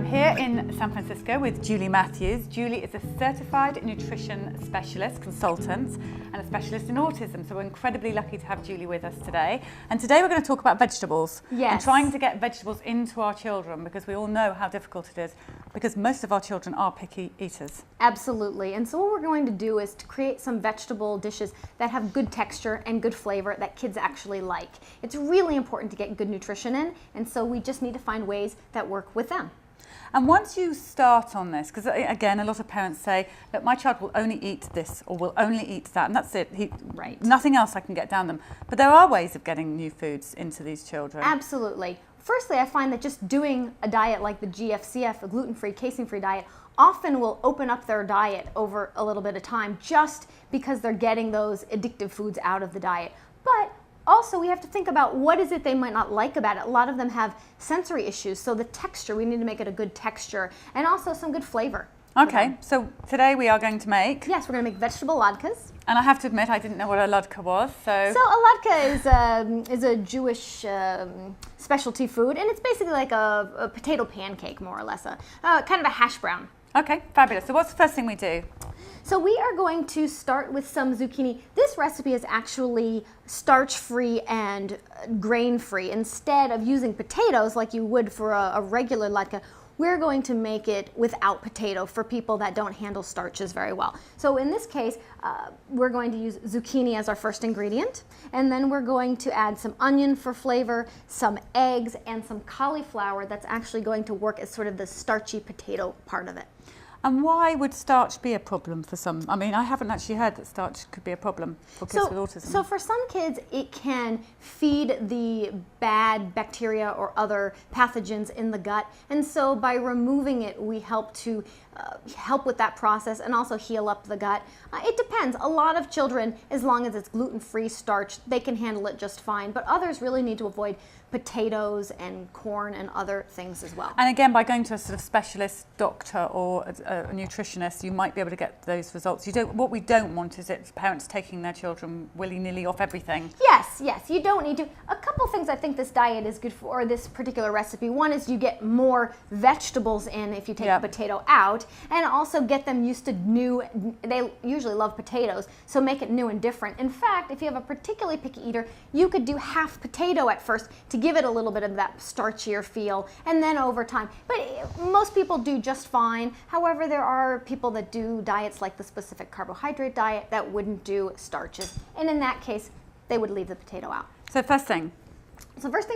here in San Francisco with Julie Matthews. Julie is a certified nutrition specialist, consultant, and a specialist in autism. So we're incredibly lucky to have Julie with us today. And today we're going to talk about vegetables. Yes. And trying to get vegetables into our children, because we all know how difficult it is, because most of our children are picky eaters. Absolutely. And so what we're going to do is to create some vegetable dishes that have good texture and good flavor that kids actually like. It's really important to get good nutrition in, and so we just need to find ways that work with them. And once you start on this, because again, a lot of parents say that my child will only eat this or will only eat that, and that's it. Right. Nothing else I can get down them. But there are ways of getting new foods into these children. Absolutely. Firstly, I find that just doing a diet like the GFCF, a gluten-free, casein-free diet, often will open up their diet over a little bit of time just because they're getting those addictive foods out of the diet. But also, we have to think about what is it they might not like about it. A lot of them have sensory issues, so the texture, we need to make it a good texture, and also some good flavor. Okay, so today we are going to make... Yes, we're going to make vegetable latkes. And I have to admit, I didn't know what a latke was, so... So a latke is a Jewish specialty food, and it's basically like a potato pancake, more or less, kind of a hash brown. Okay, fabulous. So what's the first thing we do? So we are going to start with some zucchini. This recipe is actually starch-free and grain-free. Instead of using potatoes like you would for a regular latke, we're going to make it without potato for people that don't handle starches very well. So in this case, we're going to use zucchini as our first ingredient, and then we're going to add some onion for flavor, some eggs, and some cauliflower that's actually going to work as sort of the starchy potato part of it. And why would starch be a problem for some? I mean, I haven't actually heard that starch could be a problem for kids with autism. So for some kids, it can feed the bad bacteria or other pathogens in the gut. And so by removing it, we help to help with that process and also heal up the gut. It depends. A lot of children, as long as it's gluten-free starch, they can handle it just fine. But others really need to avoid potatoes and corn and other things as well. And again, by going to a sort of specialist doctor or a nutritionist, you might be able to get those results. What we don't want is parents taking their children willy-nilly off everything. Yes, you don't need to. A couple things I think this diet is good for, or this particular recipe. One is you get more vegetables in if you take the potato out, and also get them used to new, they usually love potatoes, so make it new and different. In fact, if you have a particularly picky eater, you could do half potato at first to give it a little bit of that starchier feel, and then over time. But most people do just fine. However, there are people that do diets like the specific carbohydrate diet that wouldn't do starches, and in that case, they would leave the potato out. So first thing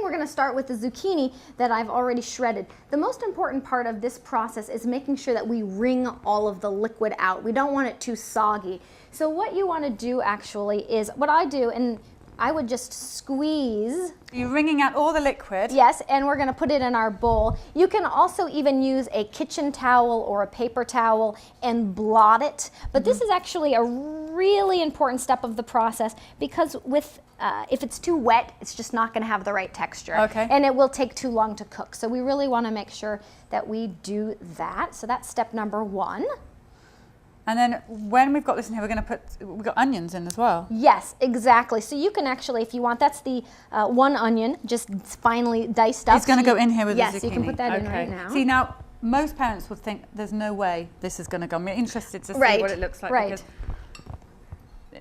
we're going to start with the zucchini that I've already shredded. The most important part of this process is making sure that we wring all of the liquid out. We don't want it too soggy. So what you want to do actually is, what I do, and I would just squeeze. You're wringing out all the liquid. Yes, and we're going to put it in our bowl. You can also even use a kitchen towel or a paper towel and blot it. But this is actually a really important step of the process, because if it's too wet, it's just not going to have the right texture. Okay. And it will take too long to cook. So we really want to make sure that we do that. So that's step number one. And then when we've got this in here, we've got onions in as well. Yes, exactly. So you can actually, if you want, that's the one onion, just finely diced up. It's going to go in here with the zucchini. Yes, you can put that in right now. See, now, most parents would think there's no way this is going to go. I'm interested to see what it looks like. Right.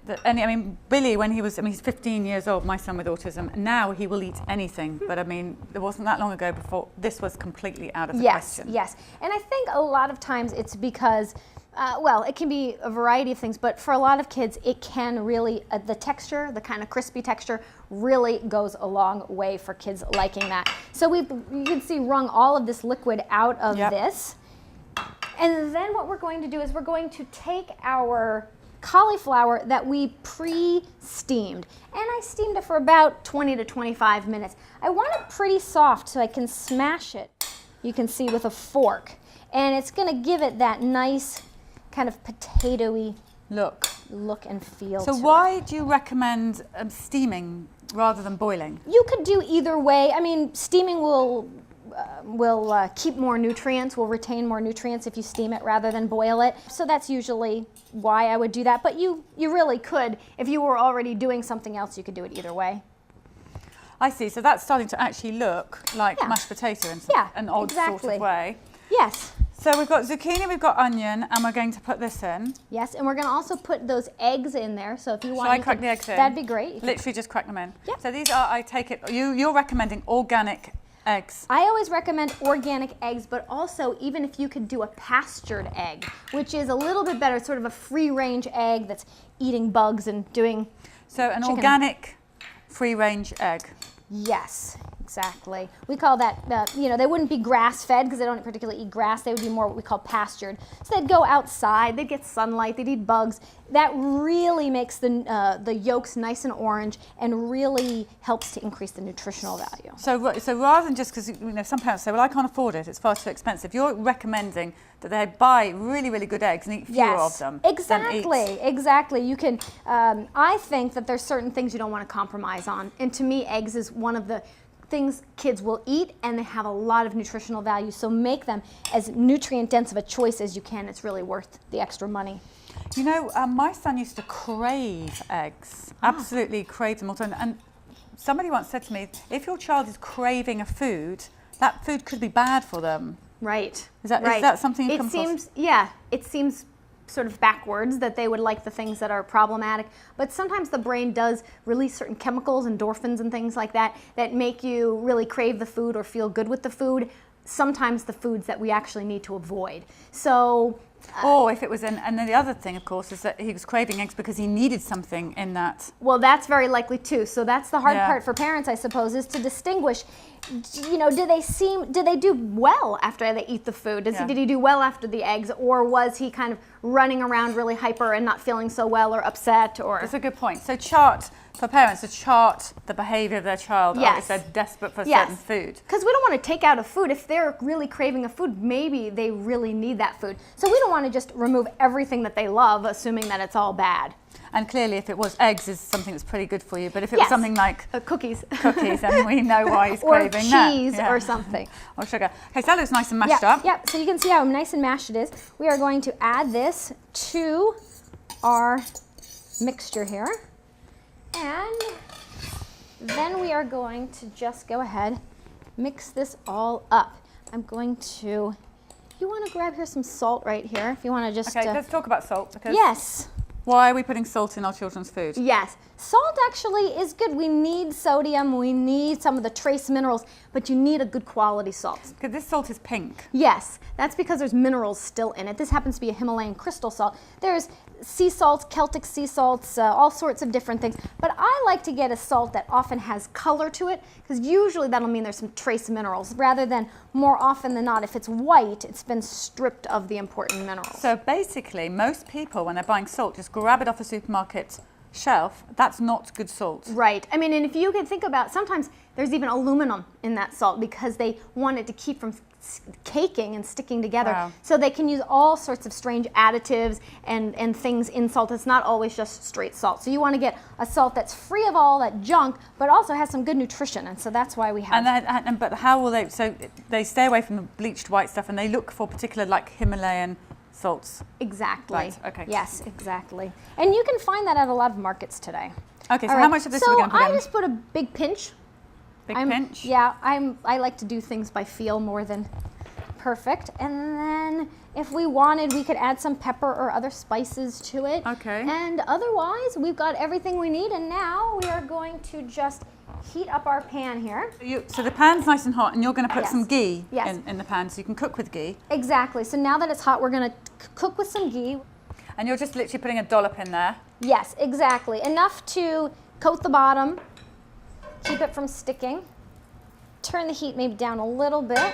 Because Billy, when he's 15 years old, my son with autism, now he will eat anything. But I mean, it wasn't that long ago before this was completely out of the question. Yes. And I think a lot of times it's because, it can be a variety of things, but for a lot of kids, it can really, the texture, the kind of crispy texture, really goes a long way for kids liking that. So you can see wrung all of this liquid out of this. And then what we're going to do is we're going to take our cauliflower that we pre-steamed, and I steamed it for about 20 to 25 minutes. I want it pretty soft so I can smash it, you can see, with a fork, and it's going to give it that nice kind of potatoey look and feel. So why do you recommend steaming rather than boiling? You could do either way. I mean, steaming will keep more nutrients, will retain more nutrients if you steam it rather than boil it. So that's usually why I would do that. But you really could, if you were already doing something else, you could do it either way. I see. So that's starting to actually look like mashed potato in an odd sort of way. Yes. So we've got zucchini, we've got onion, and we're going to put this in. Yes, and we're going to also put those eggs in there. So if you want, Shall I crack the eggs in? That'd be great. Literally just crack them in. Yep. So these are, I take it, you're recommending organic eggs. I always recommend organic eggs, but also even if you could do a pastured egg, which is a little bit better, sort of a free-range egg that's eating bugs and doing So an chicken. organic free-range egg. Yes, exactly. We call that, they wouldn't be grass-fed because they don't particularly eat grass. They would be more what we call pastured. So they'd go outside, they'd get sunlight, they'd eat bugs. That really makes the yolks nice and orange and really helps to increase the nutritional value. So rather than just, because some parents say, well, I can't afford it, it's far too expensive. You're recommending that they buy really, really good eggs and eat fewer of them. Exactly. You can. I think that there's certain things you don't want to compromise on, and to me, eggs is one of the things kids will eat, and they have a lot of nutritional value. So make them as nutrient dense of a choice as you can. It's really worth the extra money. My son used to crave eggs, absolutely crave them all the time. And somebody once said to me, if your child is craving a food, that food could be bad for them. Right. Is that something you come across? Yeah, it seems sort of backwards that they would like the things that are problematic, but sometimes the brain does release certain chemicals, endorphins and things like that, that make you really crave the food or feel good with the food. Sometimes the foods that we actually need to avoid. So. Or if it was, and then the other thing, of course, is that he was craving eggs because he needed something in that. Well, that's very likely too. So that's the hard part for parents, I suppose, is to distinguish. Do they do well after they eat the food? Did he do well after the eggs, or was he kind of running around really hyper and not feeling so well or upset? Or that's a good point. So for parents to chart the behavior of their child if they're desperate for a certain food. Because we don't want to take out a food. If they're really craving a food, maybe they really need that food. So we don't want to just remove everything that they love, assuming that it's all bad. And clearly, if it was eggs, is something that's pretty good for you. But if it was something like cookies, then we know why he's craving that. Or cheese or something. Or sugar. Okay, so that looks nice and mashed up. Yeah, so you can see how nice and mashed it is. We are going to add this to our mixture here. And then we are going to just go ahead, mix this all up. I'm going to, you want to grab here some salt right here, if you want to just... Okay, let's talk about salt. Because yes. Why are we putting salt in our children's food? Yes, salt actually is good. We need sodium, we need some of the trace minerals, but you need a good quality salt. Because this salt is pink. Yes, that's because there's minerals still in it. This happens to be a Himalayan crystal salt. There's sea salts, Celtic sea salts, all sorts of different things. But I like to get a salt that often has color to it, because usually that'll mean there's some trace minerals, rather than more often than not, if it's white, it's been stripped of the important minerals. So basically, most people, when they're buying salt, just grab it off a supermarket shelf. That's not good salt. Right. I mean, and if you can think about, sometimes there's even aluminum in that salt because they want it to keep from caking and sticking together. Wow. So they can use all sorts of strange additives and things in salt. It's not always just straight salt. So you want to get a salt that's free of all that junk, but also has some good nutrition. And so that's why we have. But how will they? So they stay away from the bleached white stuff, and they look for particular like Himalayan salts. Exactly. Right. Okay. Yes, exactly. And you can find that at a lot of markets today. Okay. So how much of this are we going to put in? So I just put a big pinch. Pinch? Yeah, I like to do things by feel more than perfect. And then if we wanted, we could add some pepper or other spices to it. Okay. And otherwise, we've got everything we need. And now we are going to just heat up our pan here. So the pan's nice and hot, and you're going to put some ghee Yes. in the pan so you can cook with ghee. Exactly. So now that it's hot, we're going to cook with some ghee. And you're just literally putting a dollop in there. Yes, exactly. Enough to coat the bottom. Keep it from sticking. Turn the heat maybe down a little bit.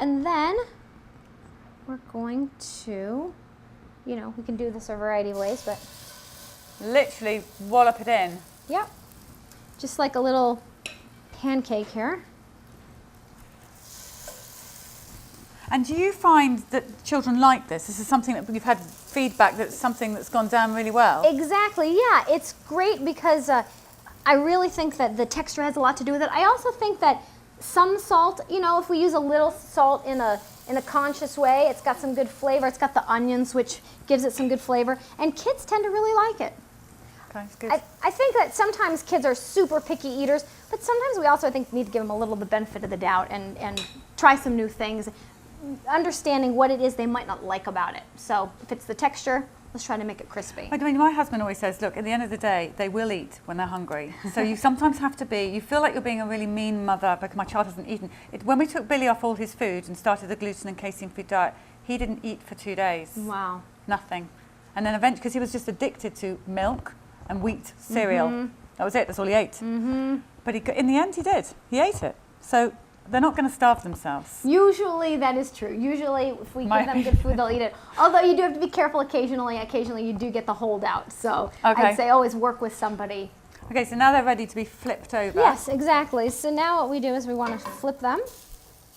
And then we're going to, we can do this a variety of ways, but... Literally wallop it in. Yep. Just like a little pancake here. And do you find that children like this? This is something that you've had feedback that's something that's gone down really well? Exactly, yeah. It's great because I really think that the texture has a lot to do with it. I also think that some salt, if we use a little salt in a conscious way, it's got some good flavor. It's got the onions, which gives it some good flavor. And kids tend to really like it. Okay, that's good. I think that sometimes kids are super picky eaters, but sometimes we also, I think, need to give them a little the benefit of the doubt and try some new things. understanding what it is they might not like about it. So if it's the texture, let's try to make it crispy. I mean, my husband always says, look, at the end of the day, they will eat when they're hungry. So you sometimes have to be, you feel like you're being a really mean mother because my child hasn't eaten. When we took Billy off all his food and started the gluten and casein-free diet, he didn't eat for 2 days. Wow. Nothing. And then eventually, because he was just addicted to milk and wheat cereal. That was it, that's all he ate. But in the end, he did. He ate it. So they're not going to starve themselves. Usually that is true. Usually if we give them good food, they'll eat it. Although you do have to be careful occasionally. Occasionally you do get the holdout. So I'd say always work with somebody. Okay, so now they're ready to be flipped over. Yes, exactly. So now what we do is we want to flip them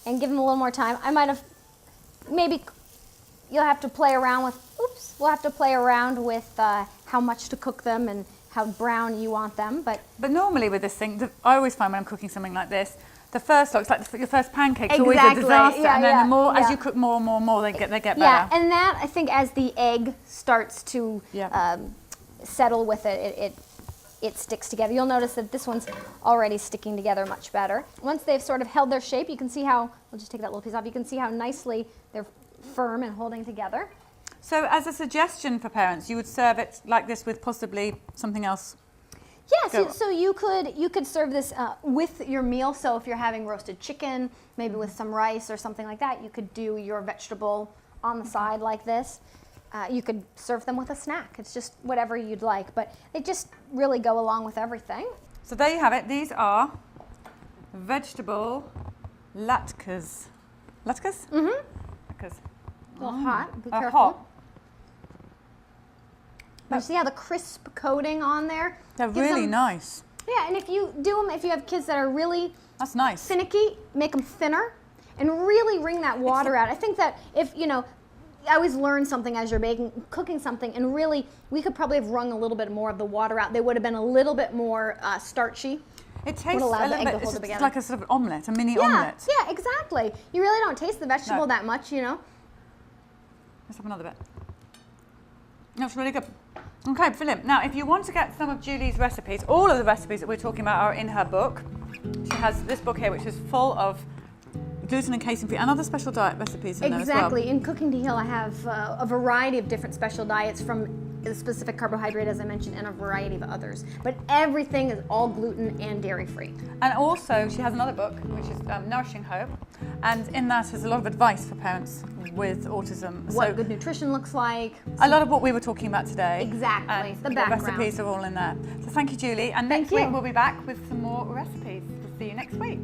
and give them a little more time. I might have, maybe you'll have to play around with, we'll have to play around with how much to cook them and how brown you want them. But normally with this thing, I always find when I'm cooking something like this, the first looks like your first pancake's always a disaster, and then the more as you cook more and more and more, they get better. Yeah, and that I think as the egg starts to settle with it, it sticks together. You'll notice that this one's already sticking together much better. Once they've sort of held their shape, you can see how. We'll just take that little piece off. You can see how nicely they're firm and holding together. So, as a suggestion for parents, you would serve it like this with possibly something else. Yes, so you could serve this with your meal. So if you're having roasted chicken, maybe with some rice or something like that, you could do your vegetable on the side like this. You could serve them with a snack. It's just whatever you'd like, but they just really go along with everything. So there you have it. These are vegetable latkes. Latkes? Mm-hmm. Latkes. A little hot. Be careful. Hot. But see how the crisp coating on there? They're really nice. Yeah, and if you do them, if you have kids that are really finicky, make them thinner and really wring that water out. I think that if, I always learn something as you're cooking something, and really, we could probably have wrung a little bit more of the water out. They would have been a little bit more starchy. It tastes a little bit, it's like a sort of omelette, a mini omelette. Yeah, exactly. You really don't taste the vegetable that much, Let's have another bit. That's really good. Okay, Philip, now if you want to get some of Julie's recipes, all of the recipes that we're talking about are in her book. She has this book here, which is full of gluten and casein-free and other special diet recipes in there as well. Exactly. In Cooking to Heal, I have a variety of different special diets from a specific carbohydrate, as I mentioned, and a variety of others. But everything is all gluten and dairy-free. And also, she has another book, which is Nourishing Hope, and in that is a lot of advice for parents with autism. What good nutrition looks like. A lot of what we were talking about today. Exactly. And the background. recipes are all in there. So thank you, Julie. And next week we'll be back with some more recipes. We'll see you next week.